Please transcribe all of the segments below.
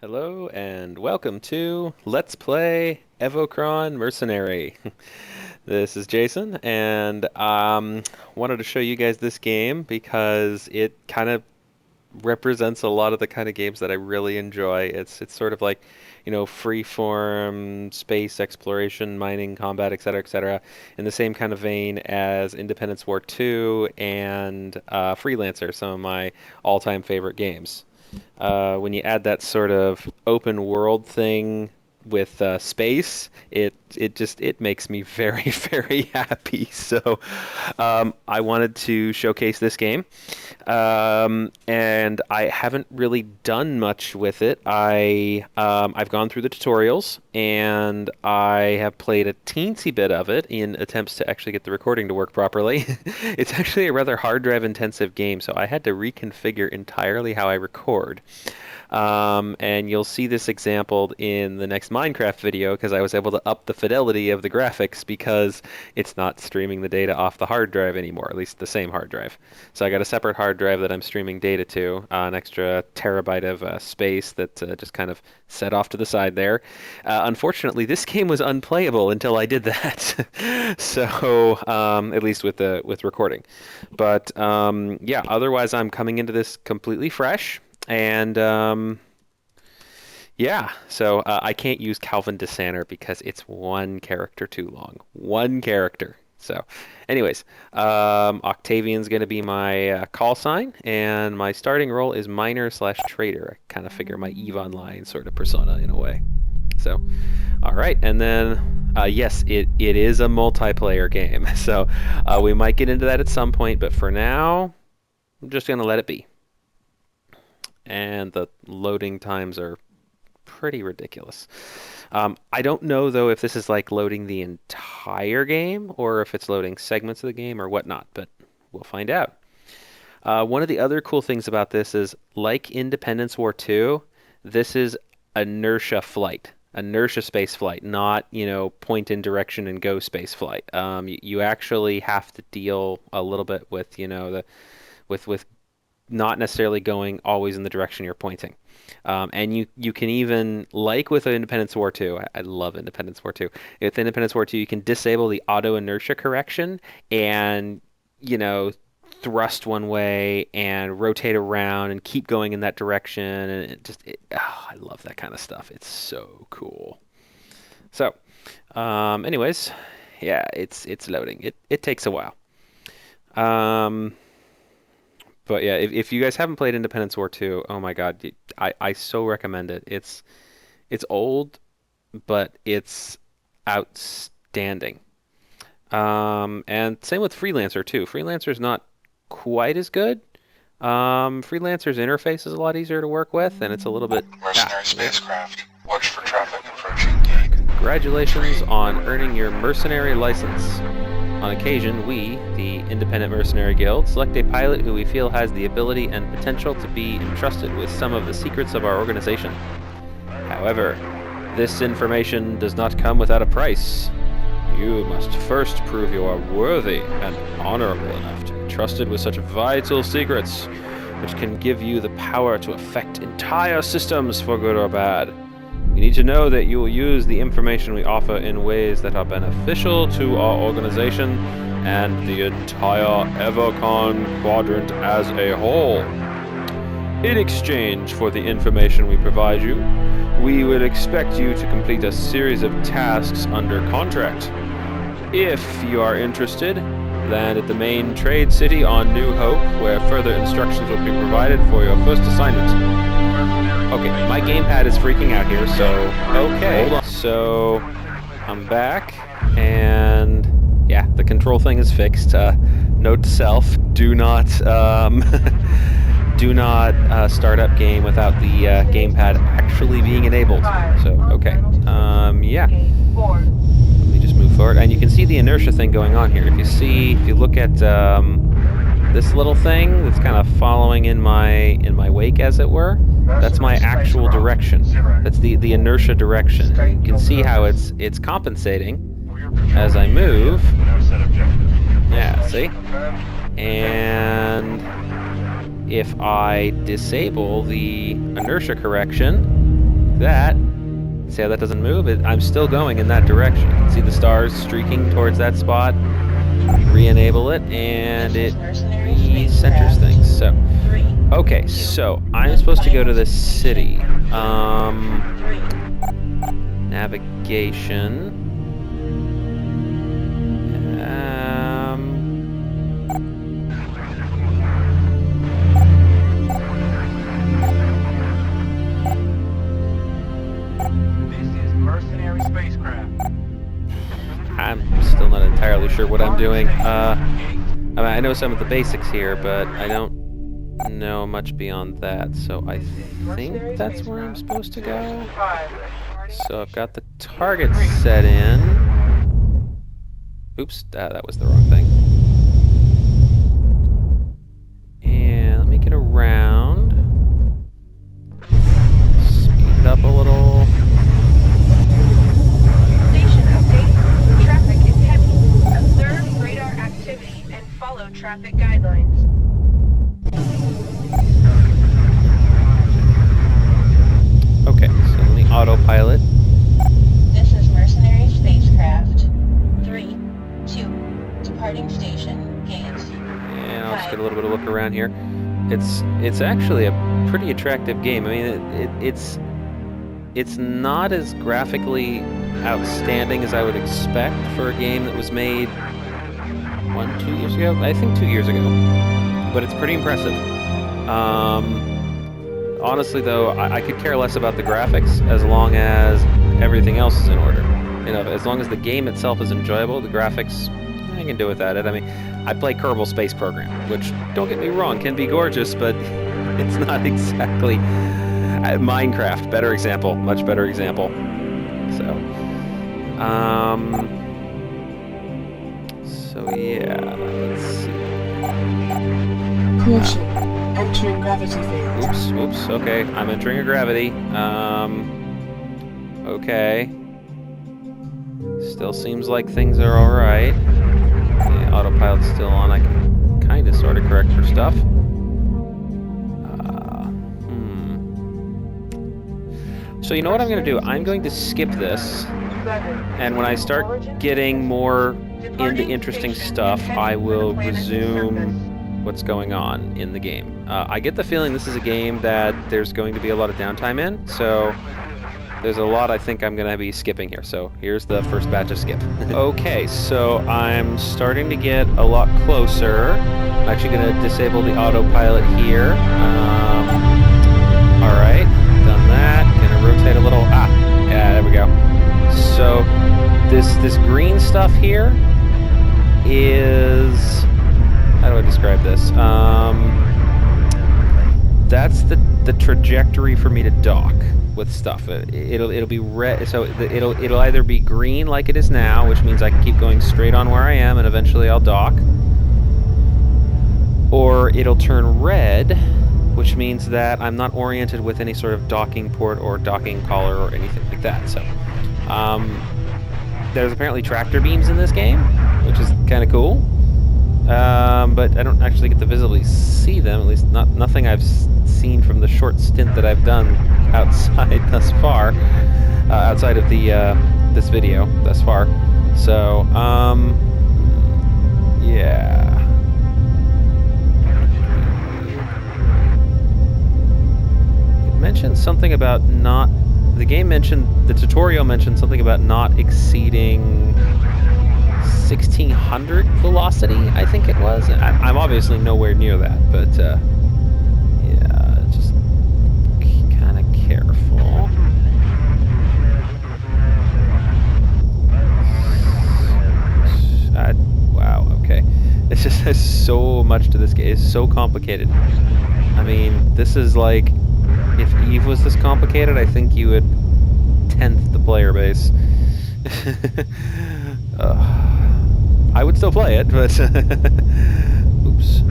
Hello and welcome to Let's Play Evochron Mercenary. This is Jason, and wanted to show you guys this game because it kind of represents a lot of the kind of games that I really enjoy. It's sort of like, free-form space exploration, mining, combat, etc., in the same kind of vein as Independence War 2 and Freelancer, some of my all-time favorite games. When you add that sort of open world thing with space, it makes me very very happy. So I wanted to showcase this game, and I haven't really done much with it. I've gone through the tutorials and I have played a teensy bit of it in attempts to actually get the recording to work properly. It's actually a rather hard drive intensive game, so I had to reconfigure entirely how I record. And you'll see this exampled in the next Minecraft video because I was able to up the fidelity of the graphics because it's not streaming the data off the hard drive anymore, at least the same hard drive. So I got a separate hard drive that I'm streaming data to, an extra terabyte of space that just kind of set off to the side there. Unfortunately, this game was unplayable until I did that. So at least with recording. But yeah, otherwise I'm coming into this completely fresh. And yeah, so I can't use Calvin DeSanter because it's one character too long. One character. So, anyways, Octavian's going to be my call sign, and my starting role is miner/trader. I kind of figure my EVE Online sort of persona in a way. So, all right, and then yes, it is a multiplayer game. So we might get into that at some point, but for now, I'm just going to let it be. And the loading times are pretty ridiculous. I don't know, though, if this is like loading the entire game or if it's loading segments of the game or whatnot, but we'll find out. One of the other cool things about this is, like Independence War 2, this is inertia flight. Inertia space flight, not, point in direction and go space flight. You actually have to deal a little bit with, with not necessarily going always in the direction you're pointing. And you can even, like with Independence War 2, I love Independence War 2. With Independence War 2, you can disable the auto inertia correction and, thrust one way and rotate around and keep going in that direction. And I love that kind of stuff. It's so cool. So, anyways, yeah, it's loading. It takes a while. But yeah, if you guys haven't played Independence War 2, oh my God, I so recommend it. It's old, but it's outstanding. And same with Freelancer too. Freelancer's not quite as good. Freelancer's interface is a lot easier to work with, and it's a little bit... Mercenary spacecraft. Watch for traffic approaching gate. Congratulations on earning your mercenary license. On occasion, we, the Independent Mercenary Guild, select a pilot who we feel has the ability and potential to be entrusted with some of the secrets of our organization. However, this information does not come without a price. You must first prove you are worthy and honorable enough to be trusted with such vital secrets, which can give you the power to affect entire systems for good or bad. You need to know that you will use the information we offer in ways that are beneficial to our organization and the entire Evochron quadrant as a whole. In exchange for the information we provide you, we would expect you to complete a series of tasks under contract. If you are interested, land at the main trade city on New Hope, where further instructions will be provided for your first assignment. Okay, my gamepad is freaking out here, so okay. Hold on. So I'm back, and yeah, the control thing is fixed. Note to self: do not start up game without the gamepad actually being enabled. So okay, yeah. Let me just move forward, and you can see the inertia thing going on here. If you look at this little thing that's kind of following in my wake, as it were. That's my actual direction. That's the inertia direction. And you can see how it's compensating as I move. Yeah, see? And if I disable the inertia correction, that. See how that doesn't move? I'm still going in that direction. You can see the stars streaking towards that spot. Re-enable it, and it re-centers things. So, okay, so I'm supposed to go to the city. Navigation. I'm still not entirely sure what I'm doing. I mean, I know some of the basics here, but I don't know much beyond that. So I think that's where I'm supposed to go. So I've got the target set in. Oops, that was the wrong thing. And let me get around. Speed it up a little. Follow traffic guidelines. Okay, so let me autopilot. This is Mercenary spacecraft 3, 2, departing station, gate. And I'll just get a little bit of a look around here. It's actually a pretty attractive game. I mean, it's not as graphically outstanding as I would expect for a game that was made 2 years ago? I think 2 years ago. But it's pretty impressive. Honestly, though, I could care less about the graphics as long as everything else is in order. You know, as long as the game itself is enjoyable, the graphics, I can do without it. I mean, I play Kerbal Space Program, which, don't get me wrong, can be gorgeous, but it's not exactly... Minecraft, better example, much better example. So, So yeah, let's see. Caution, entering gravity field. Oops, okay, I'm entering a gravity. Okay. Still seems like things are alright. Okay, autopilot's still on, I can kinda sorta correct for stuff. So you know what I'm gonna do? I'm going to skip this, and when I start getting more into interesting stuff, I will resume what's going on in the game. I get the feeling this is a game that there's going to be a lot of downtime in, so there's a lot I think I'm going to be skipping here. So here's the first batch of skip. Okay, so I'm starting to get a lot closer. I'm actually going to disable the autopilot here. Alright, done that. Gonna rotate a little. Yeah, there we go. So this green stuff here is, how do I describe this? That's the trajectory for me to dock with stuff. It'll be red, so it'll either be green like it is now, which means I can keep going straight on where I am and eventually I'll dock, or it'll turn red, which means that I'm not oriented with any sort of docking port or docking collar or anything like that. So there's apparently tractor beams in this game, which is kind of cool, but I don't actually get to visibly see them, at least nothing I've seen from the short stint that I've done outside thus far, outside of the this video thus far. So yeah. Mentioned something about not, the game mentioned, the tutorial mentioned something about not exceeding 1600 velocity, I think it was. I'm obviously nowhere near that, but yeah, just kind of careful. Wow, okay. It's just, there's so much to this game. It's so complicated. I mean, this is like, if Eve was this complicated, I think you would 10th the player base. I would still play it, but oops,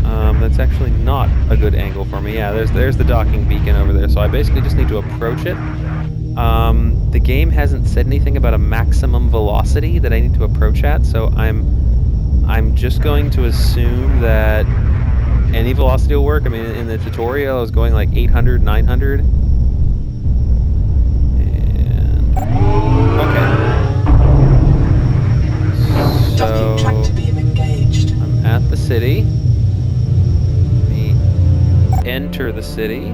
that's actually not a good angle for me. Yeah, there's the docking beacon over there, so I basically just need to approach it. The game hasn't said anything about a maximum velocity that I need to approach at, so I'm just going to assume that any velocity will work. I mean, in the tutorial, I was going like 800, 900. Okay. Docking tractor So beam engaged. I'm at the city. Let me enter the city.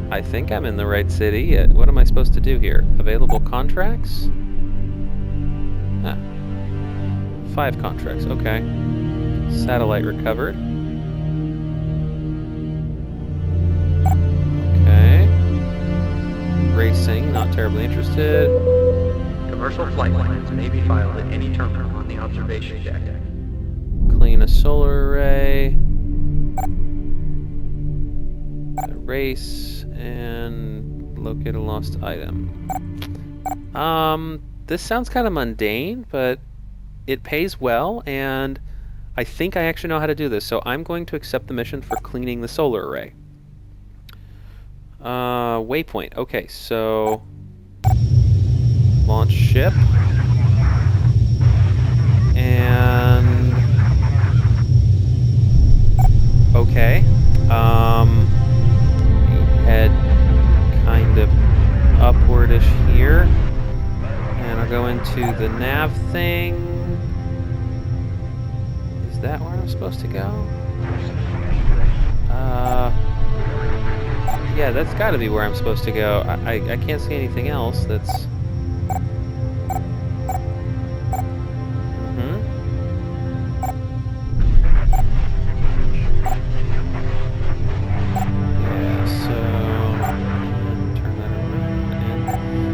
I think I'm in the right city. What am I supposed to do here? Available contracts? Ah, 5 contracts, okay. Satellite recovered. Okay. Racing, not terribly interested. Commercial flight plans may be filed at any terminal on the observation deck. Clean a solar array. Race and locate a lost item. This sounds kind of mundane, but it pays well, and I think I actually know how to do this, so I'm going to accept the mission for cleaning the solar array. Waypoint. Okay, so launch ship. And okay. Head kind of upwardish here. And I'll go into the nav thing. Is that where I'm supposed to go? Yeah, that's got to be where I'm supposed to go. I can't see anything else that's...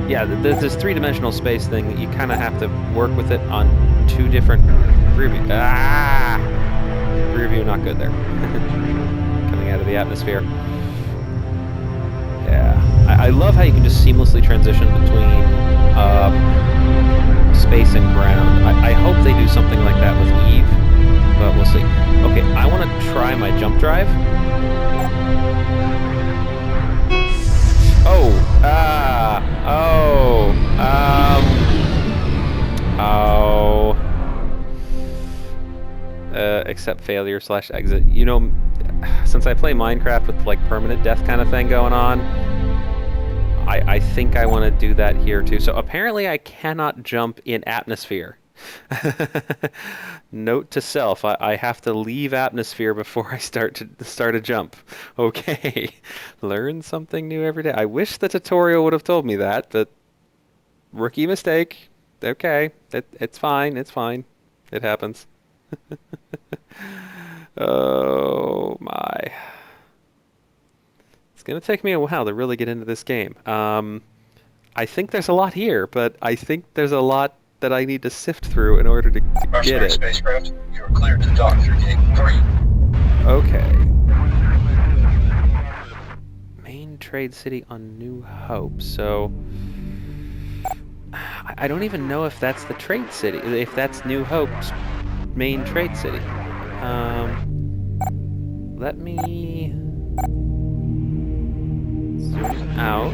Yeah, there's this 3-dimensional space thing that you kind of have to work with it on 2 different rear view. Rear view, not good there. Coming out of the atmosphere. Yeah, I love how you can just seamlessly transition between space and ground. I hope they do something like that with Eve, but we'll see. Okay, I want to try my jump drive. Accept failure / exit. You know, since I play Minecraft with like permanent death kind of thing going on, I think I want to do that here too. So apparently I cannot jump in atmosphere. Note to self, I have to leave atmosphere before I start a jump. Okay. Learn something new every day. I wish the tutorial would have told me that, but rookie mistake. Okay. It's fine. It's fine. It happens. Oh my. It's gonna take me a while to really get into this game. I think there's a lot here, but I think there's a lot that I need to sift through in order to get it. Spacecraft, you are cleared to dock through gate 3. Okay. Main trade city on New Hope. So I don't even know if that's the trade city. If that's New Hope's main trade city. Let me zoom out.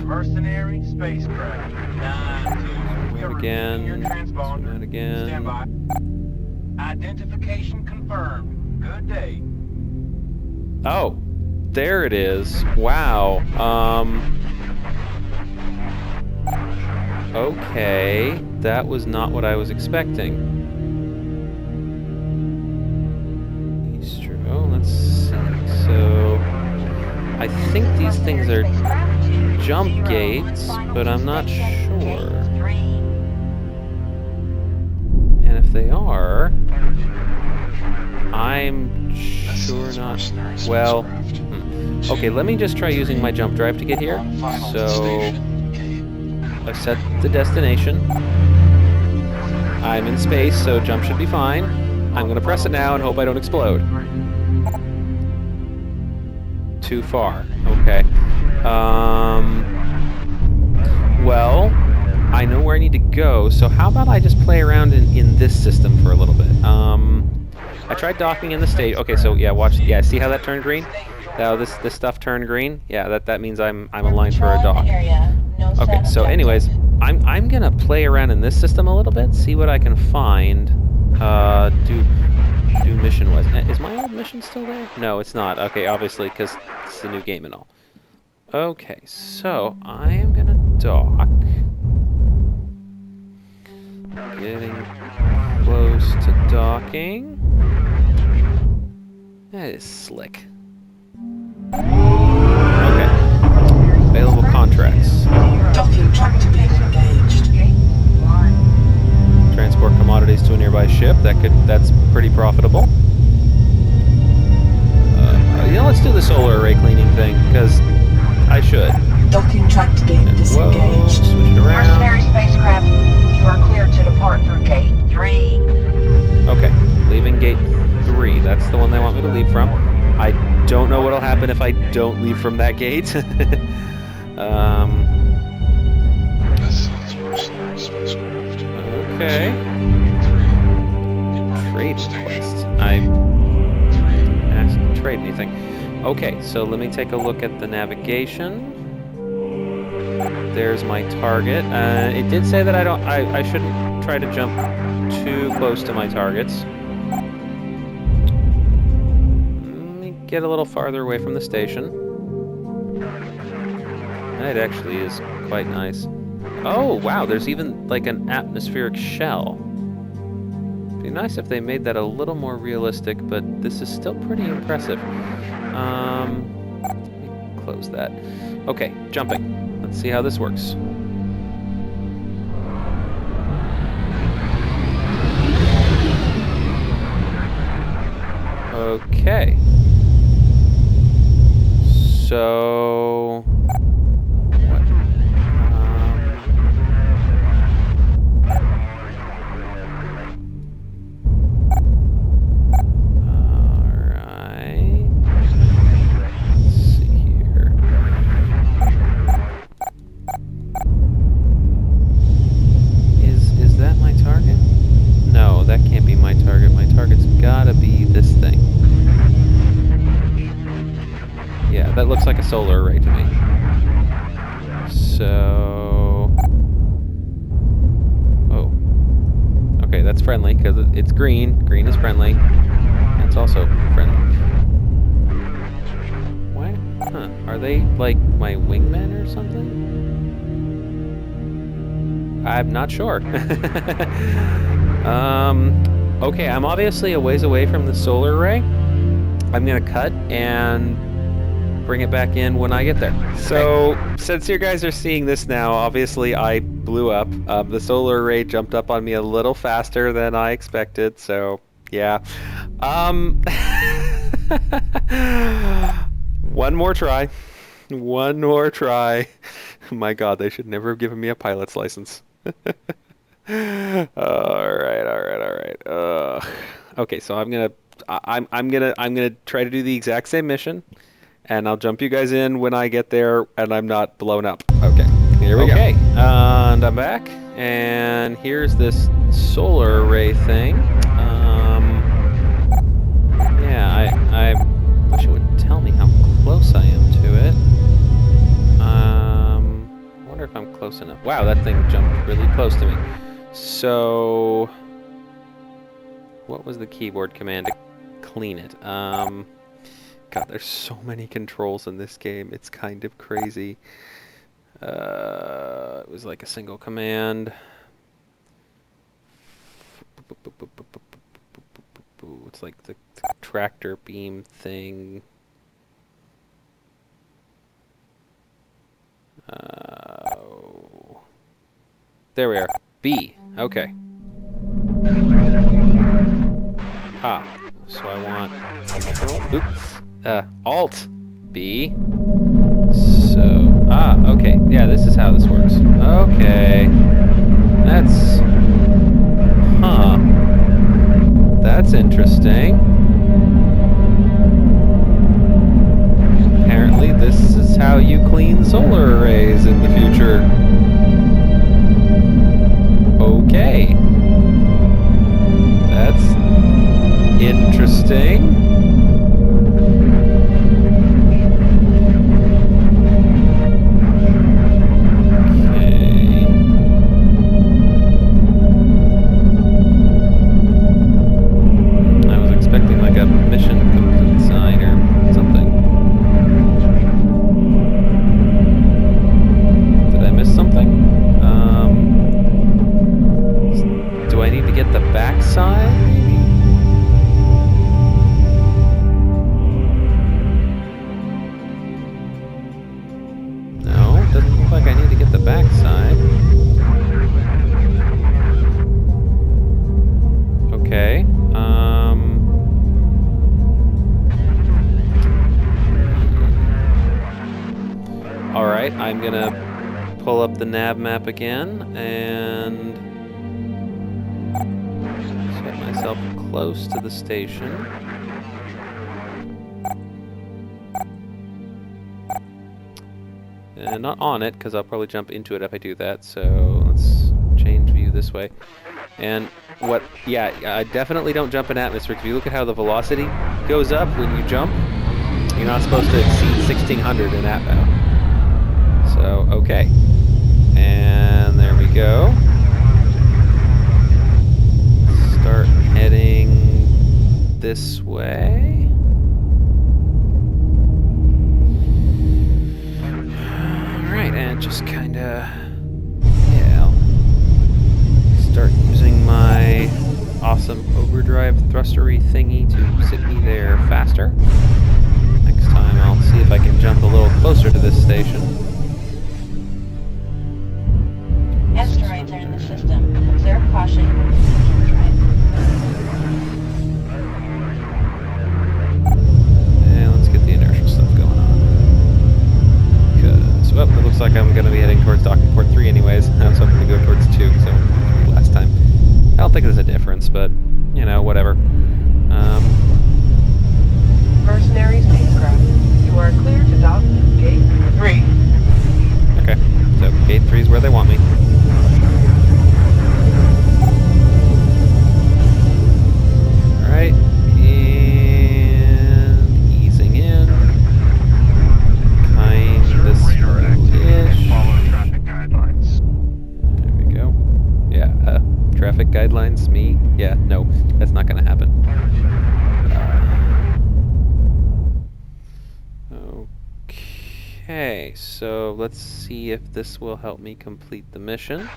Mercenary spacecraft. Zoom out again. Zoom out again. Stand by. Identification confirmed. Good day. Oh, there it is. Wow. Okay, that was not what I was expecting. Oh, let's see. So, I think these things are jump gates, but I'm not sure. And if they are, I'm sure not. Well, okay, let me just try using my jump drive to get here. So, I set the destination. I'm in space, so jump should be fine. I'm gonna press it now and hope I don't explode. Too far. Okay. Well, I know where I need to go, so how about I just play around in this system for a little bit. I tried docking in the state. Okay, so yeah, watch. Yeah, see how that turned green? Now this stuff turned green. Yeah, that means I'm aligned for a dock. Okay, so anyways, I'm gonna play around in this system a little bit, see what I can find. Do mission wise. Is my old mission still there? No, it's not. Okay, obviously, because it's a new game and all. Okay, so I am gonna dock. Getting close to docking. That is slick. Okay. Available contracts. Docking tractor beam engaged. Transport commodities to a nearby ship. That's pretty profitable. Let's do the solar array cleaning thing, because I should. Docking tractor beam Whoa, disengaged. switch it around. Mercenary spacecraft, you are cleared to depart through gate 3. Okay, leaving gate 3. That's the one they want me to leave from. I don't know what'll happen if I don't leave from that gate. This is mercenary spacecraft. Okay. 3. Trade Station. request. I didn't ask to trade anything. Okay, so let me take a look at the navigation. There's my target. It did say that I shouldn't try to jump too close to my targets. Let me get a little farther away from the station. That actually is quite nice. Oh, wow, there's even like an atmospheric shell. It'd be nice if they made that a little more realistic, but this is still pretty impressive. Let me close that. Okay, jumping. Let's see how this works. Okay. So... what? Alright. Let's see here. Is that my target? No, that can't be my target. My target's gotta be this thing. Yeah, that looks like a solar array to me. So... oh. Okay, that's friendly, because it's green. Green is friendly. It's also friendly. What? Huh. Are they, like, my wingmen or something? I'm not sure. Okay, I'm obviously a ways away from the solar array. I'm gonna cut and bring it back in when I get there. So, since you guys are seeing this now, obviously I blew up. The solar array jumped up on me a little faster than I expected, so yeah. One more try. One more try. My God, they should never have given me a pilot's license. Alright. Okay, so I'm gonna try to do the exact same mission, and I'll jump you guys in when I get there and I'm not blown up. Okay, here we go. Okay, and I'm back, and here's this solar array thing. Yeah, I wish it would tell me how close I am to it. I wonder if I'm close enough. Wow, that thing jumped really close to me. So, what was the keyboard command to clean it? God, there's so many controls in this game. It's kind of crazy. It was like a single command. It's like the tractor beam thing. There we are. B. Okay. Ah. So I want... oops. Alt. B. So... ah, okay. Yeah, this is how this works. Okay. That's... huh. That's interesting. Apparently this is how you clean solar arrays in the future. Okay. That's interesting. Okay. I was expecting like a mission complete. right, I'm gonna pull up the nav map again and set myself close to the station. And not on it, because I'll probably jump into it if I do that, so let's change view this way. And what, yeah, I definitely don't jump in atmosphere, because if you look at how the velocity goes up when you jump, you're not supposed to exceed 1600 in atmo. So, okay. And there we go. Start heading this way. Alright, and just kinda, yeah, I'll start using my awesome overdrive thrustery thingy to sit me there faster. Next time I'll see if I can jump a little closer to this station. Asteroids are in the system. Observe caution. And let's get the inertial stuff going on. Because, well, it looks like I'm going to be heading towards docking port 3 anyways. I was hoping to go towards 2 because I went to 3 last time. I don't think there's a difference, but, you know, whatever. Mercenary spacecraft. You are clear to dock gate 3. Okay, so gate 3 is where they want me. Alright, and easing in. Kinda slow-ish. Follow traffic guidelines. There we go. Yeah, traffic guidelines, me? Yeah, no, that's not gonna happen. Okay, so let's see if this will help me complete the mission.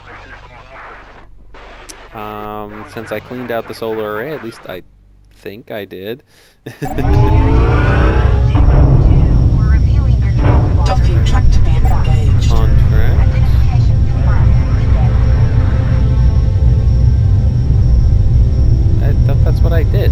Since I cleaned out the solar array, at least I think I did. We're reviewing your travel Docking track to be engaged. Contract. Identification confirmed. I thought that's what I did.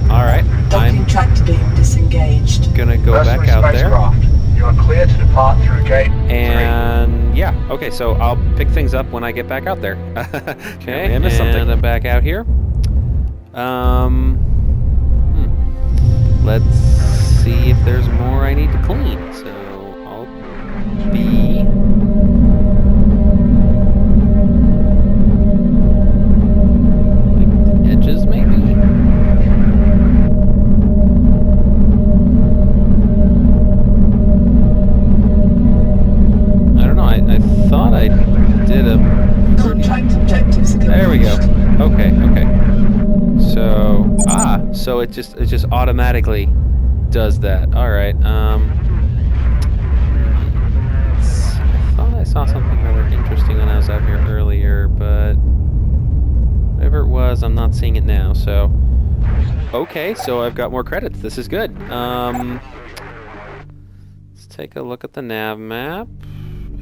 Alright, Docking I'm track to being disengaged. gonna go back Mercenary out there. spacecraft. You are clear to depart through gate 3. And yeah, okay, so I'll pick things up when I get back out there. Okay, I missed something. And I'm back out here. Let's see if there's more I need to clean. So I'll be like the edges, maybe. I thought I did a pretty... Contract objectives accomplished. There we go. Okay, okay. So, so it just automatically does that. All right. I thought I saw something rather interesting when I was out here earlier, but whatever it was, I'm not seeing it now. So, okay. So I've got more credits. This is good. Let's take a look at the nav map.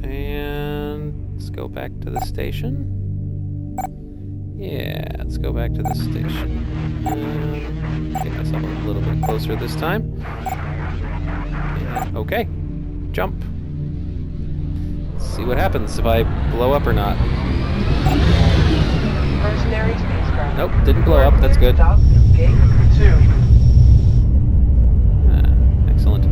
And let's go back to the station. Yeah, let's go back to the station. Get myself a little bit closer this time. And, okay, jump. Let's see what happens if I blow up or not. Mercenary spacecraft. Nope, didn't blow up. That's good. Dock gate 2. Excellent.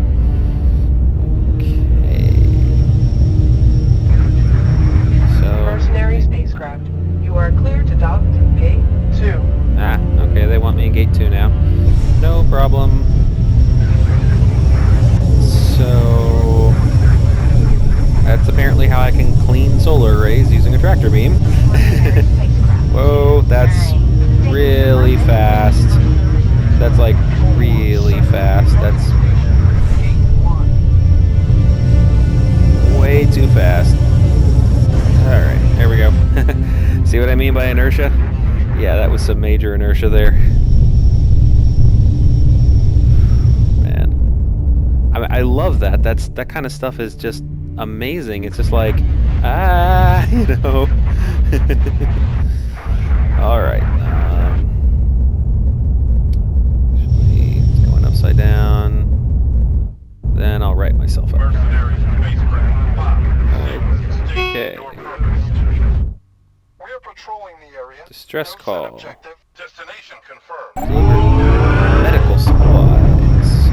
Mercenary spacecraft. You are clear to dock gate 2. Okay, they want me in gate 2 now. No problem. So that's apparently how I can clean solar arrays using a tractor beam. Whoa, that's really fast. That's like really fast. That's way too fast. Alright, there we go. See what I mean by inertia? Yeah, that was some major inertia there. Man. I love that. That kind of stuff is just amazing. It's just like, you know. Alright. Actually, it's going upside down. then I'll write myself up. Mercenary spacecraft 5. Okay. State northwest. We are patrolling the area. Distress No set call. objective. Destination confirmed. Deliver medical supplies.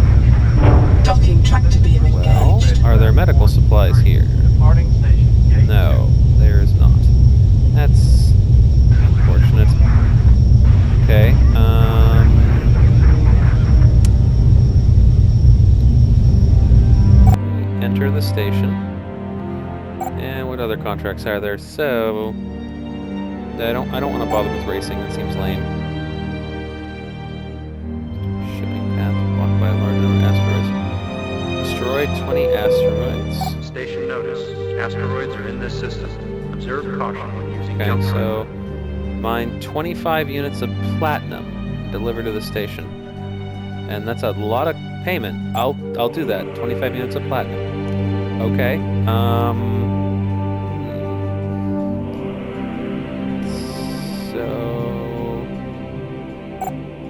Docking tractor beam Well, engaged. are there medical supplies here? Departing station. Gate No, there is not. That's unfortunate. Okay, enter the station. And what other contracts are there? So I don't want to bother with racing, that seems lame. Shipping path blocked by a large number of asteroids. Destroy 20 asteroids. Station notice. Asteroids are in this system. Observe caution when using Okay, jump so drive. mine 25 units of platinum delivered to the station. And that's a lot of payment. I'll do that. 25 units of platinum. Okay. So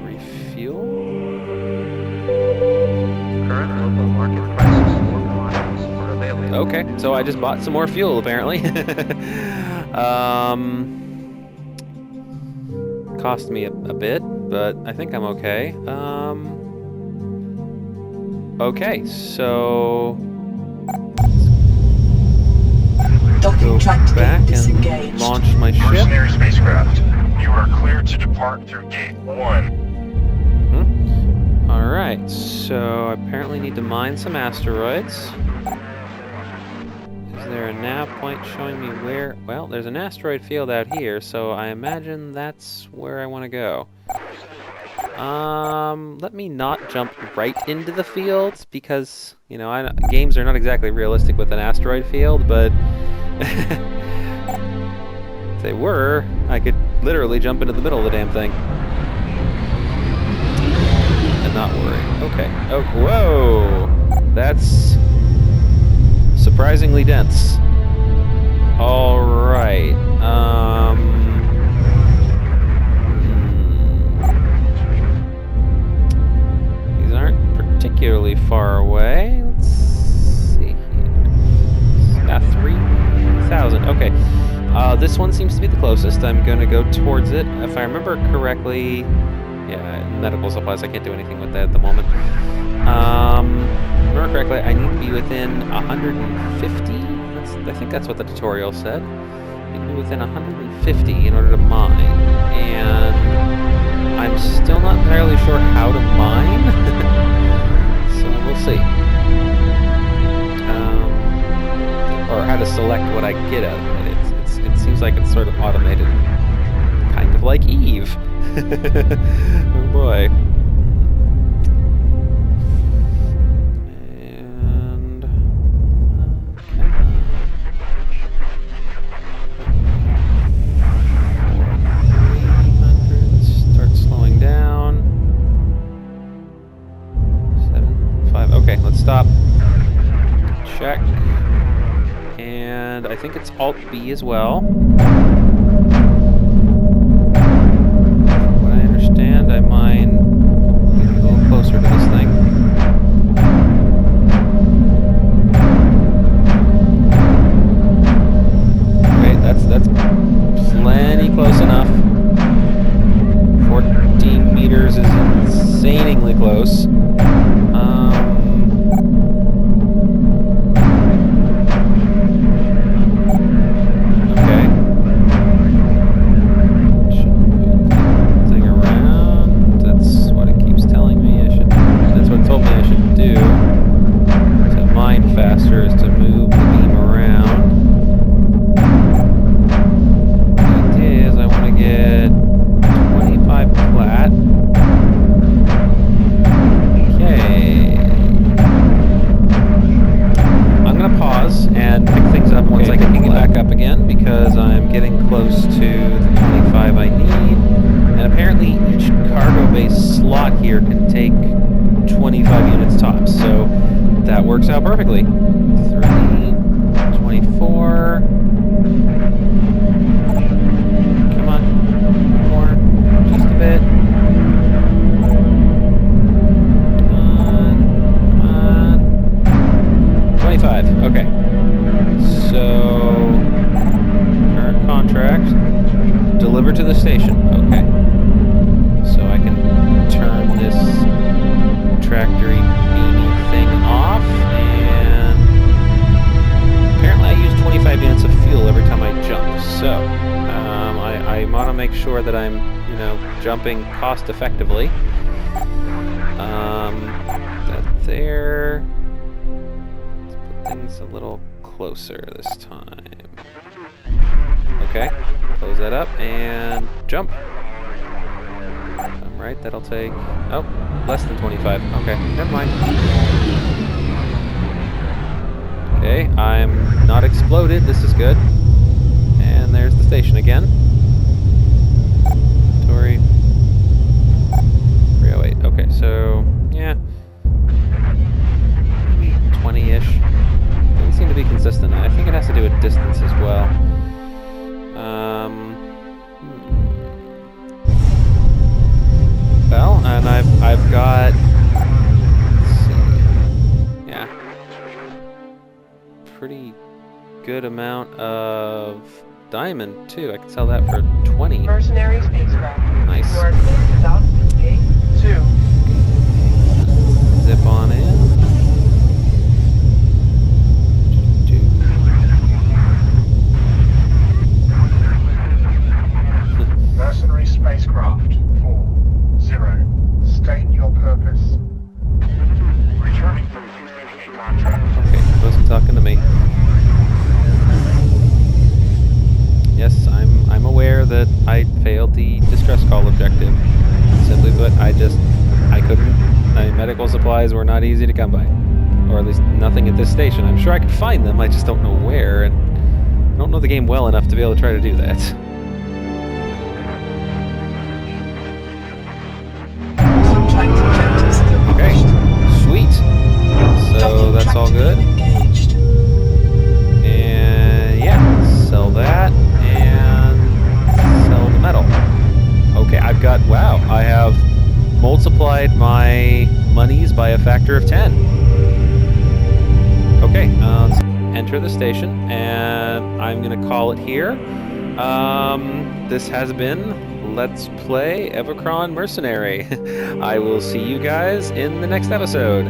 refuel? Current local market prices for commodities are available. Okay, so I just bought some more fuel apparently. Cost me a bit, but I think I'm okay. Okay, so Docking go tractor beam back and disengaged. launch my ship. Mercenary spacecraft. You are cleared to depart through gate 1. Alright, so I apparently need to mine some asteroids. Is there a nav point showing me where? Well, there's an asteroid field out here, so I imagine that's where I want to go. Let me not jump right into the fields because, you know, games are not exactly realistic with an asteroid field, but if they were, I could literally jump into the middle of the damn thing. And not worry. Okay. Oh, whoa! That's surprisingly dense. Alright. These aren't particularly far away. Let's see here. Got 3,000. Okay. This one seems to be the closest. I'm going to go towards it. If I remember correctly, yeah, medical supplies, I can't do anything with that at the moment. Remember correctly, I need to be within 150? I think that's what the tutorial said. I need to be within 150 in order to mine. And I'm still not entirely sure how to mine. So we'll see. Or how to select what I get out of it. It seems like it's sort of automated. Kind of like Eve. Oh boy. And start slowing down. 7, 5. Okay, let's stop. Check. And I think it's Alt B as well. What I understand, I mine a little closer to this thing. Okay, that's plenty close enough. 14 meters is insanely close. Works out perfectly. 3, 24. Come on. More. Just a bit. Come on. Come on. contract. Deliver to the station. Okay. So I can turn this tractory beanie thing off, and apparently I use 25 units of fuel every time I jump. So I want to make sure that I'm, you know, jumping cost effectively. That there. Let's put things a little closer this time. Okay, close that up and jump. I'm right, that'll take, oh, less than 25. Okay, never mind. Okay, I'm not exploded, this is good. And there's the station again. Inventory. 308, okay, so, yeah. 20-ish. Doesn't seem to be consistent. I think it has to do with distance as well. Well, and I've got, let's see, yeah, pretty good amount of diamond too. I could sell that for 20. Mercenary spacecraft. Nice. You are clear to dock gate 2. Zip on in. Mercenary spacecraft 4-0. State your purpose. Returning from completing a contract. Okay, wasn't talking to me. Yes, I'm aware that I failed the distress call objective. Simply put, I couldn't. My medical supplies were not easy to come by. Or at least nothing at this station. I'm sure I could find them, I just don't know where, and I don't know the game well enough to be able to try to do that. Contract objectives still Okay, pushed. sweet. So Docking that's track all to be good. engaged. And yeah, sell that and sell the metal. Okay, I've got, wow, I have multiplied my monies by a factor of 10. Okay, let's enter the station, and I'm gonna call it here. This has been Let's Play Evochron Mercenary. I will see you guys in the next episode.